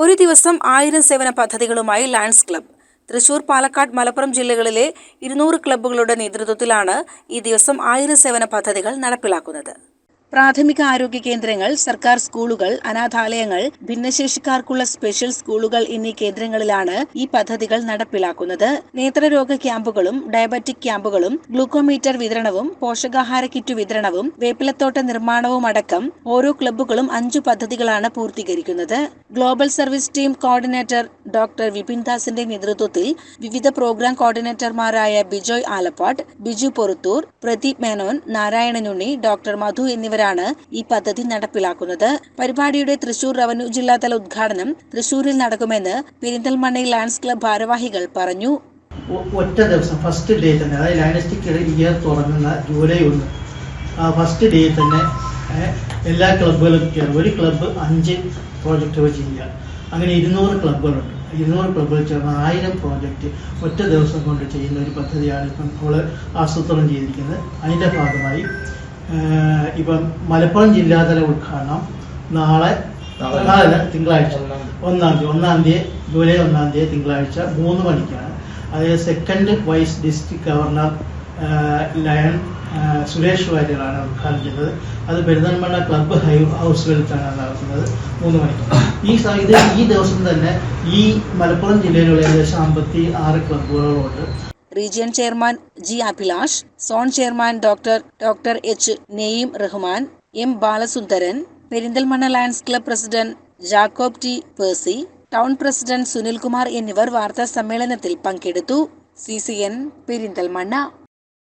ഒരു ദിവസം 1000 സേവന പദ്ധതികളുമായി ലയൺസ് ക്ലബ്ബ്. തൃശൂർ, പാലക്കാട്, മലപ്പുറം ജില്ലകളിലെ 200 ക്ലബ്ബുകളുടെ നേതൃത്വത്തിലാണ് ഈ ദിവസം 1000 സേവന പദ്ധതികൾ നടപ്പിലാക്കുന്നത്. പ്രാഥമിക ആരോഗ്യ കേന്ദ്രങ്ങൾ, സർക്കാർ സ്കൂളുകൾ, അനാഥാലയങ്ങൾ, ഭിന്നശേഷിക്കാർക്കുള്ള സ്പെഷ്യൽ സ്കൂളുകൾ എന്നീ കേന്ദ്രങ്ങളിലാണ് ഈ പദ്ധതികൾ നടപ്പിലാക്കുന്നത്. നേത്രരോഗ ക്യാമ്പുകളും ഡയബറ്റിക് ക്യാമ്പുകളും ഗ്ലൂക്കോമീറ്റർ വിതരണവും പോഷകാഹാര കിറ്റ് വിതരണവും വേപ്പിലത്തോട്ട നിർമ്മാണവും അടക്കം ഓരോ ക്ലബ്ബുകളും 5 പദ്ധതികളാണ് പൂർത്തീകരിക്കുന്നത്. Global service team coordinator doctor Vipin ദാസിന്റെ നേതൃത്വത്തിൽ വിവിധ പ്രോഗ്രാം കോർഡിനേറ്റർമാരായ ബിജോയ് ആലപ്പാട്, ബിജു പൊറുത്തൂർ, പ്രദീപ് മേനോൻ, നാരായണനുണ്ണി, ഡോക്ടർ മധു എന്നിവരാണ് ഈ പദ്ധതി നടപ്പിലാക്കുന്നത്. പരിപാടിയുടെ തൃശൂർ റവന്യൂ ജില്ലാതല ഉദ്ഘാടനം തൃശൂരിൽ നടക്കുമെന്ന് പെരിന്തൽമണ്ണ ലയൺസ് ക്ലബ്ബ് ഭാരവാഹികൾ പറഞ്ഞു. ഒറ്റ ദിവസം ഫസ്റ്റ് ഡേ തന്നെ, അതായത് ലയണിസ്റ്റിക് ഇയർ തുടങ്ങുന്ന ജൂലൈ 1 ഫസ്റ്റ് ഡേ തന്നെ എല്ലാ ക്ലബ്ബുകളും ഒരു ക്ലബ്ബ് 5 പ്രോജക്റ്റുകൾ ചെയ്യുക. അങ്ങനെ 200 ക്ലബ്ബുകളുണ്ട്. 200 ക്ലബ്ബുകൾ ചേർന്ന് 1000 പ്രോജക്റ്റ് ഒറ്റ ദിവസം കൊണ്ട് ചെയ്യുന്ന ഒരു പദ്ധതിയാണ് ഇപ്പം നമ്മൾ ആസൂത്രണം ചെയ്തിരിക്കുന്നത്. അതിൻ്റെ ഭാഗമായി ഇപ്പം മലപ്പുറം ജില്ലാതല ഉദ്ഘാടനം നാളെ തിങ്കളാഴ്ച 1 ജൂലൈ 1 തിങ്കളാഴ്ച 3 മണിക്കാണ്. അതായത് second vice district governor lion Suresh വാര്യറാണ് ഉദ്ഘാടനം ചെയ്തത്. അത് പെരിന്തൽമണ്ണ ക്ലബ്ബ് ഹൗസുകളിലാണ് നടക്കുന്നത് 3 മണിക്ക്. ഈ ദിവസം തന്നെ ഈ മലപ്പുറം ജില്ലയിലുള്ള ഏകദേശം 56 ക്ലബ്ബുകളുണ്ട്. Region chairman G Abhilash, zone chairman doctor H Neyyam Rahman, M Balasundaran, Perinthalmanna lions club president Jacob T Percy, town president Sunilkumar എന്നിവർ വാർത്താ സമ്മേളനത്തിൽ പങ്കെടുത്തു. CCN പെരിന്തൽമണ്ണ.